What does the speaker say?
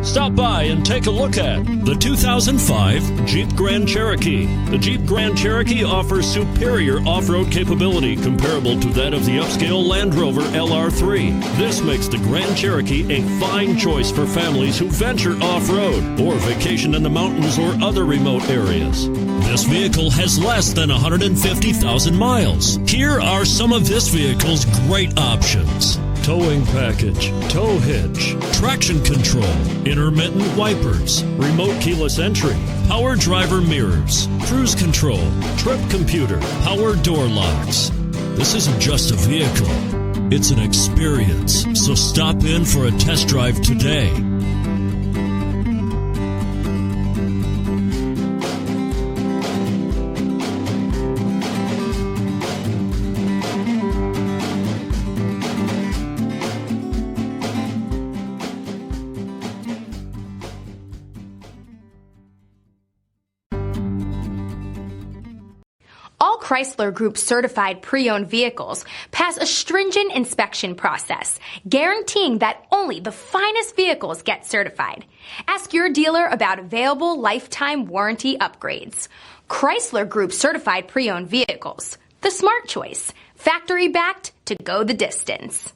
Stop by and take a look at the 2005 Jeep Grand Cherokee. The Jeep Grand Cherokee offers superior off-road capability comparable to that of the upscale Land Rover LR3. This makes the Grand Cherokee a fine choice for families who venture off-road or vacation in the mountains or other remote areas. This vehicle has less than 150,000 miles. Here are some of this vehicle's great options: towing package, tow hitch, traction control, intermittent wipers, remote keyless entry, power driver mirrors, cruise control, trip computer, power door locks. This isn't just a vehicle, it's an experience. So stop in for a test drive today. All Chrysler Group certified pre-owned vehicles pass a stringent inspection process, guaranteeing that only the finest vehicles get certified. Ask your dealer about available lifetime warranty upgrades. Chrysler Group certified pre-owned vehicles, the smart choice, factory backed to go the distance.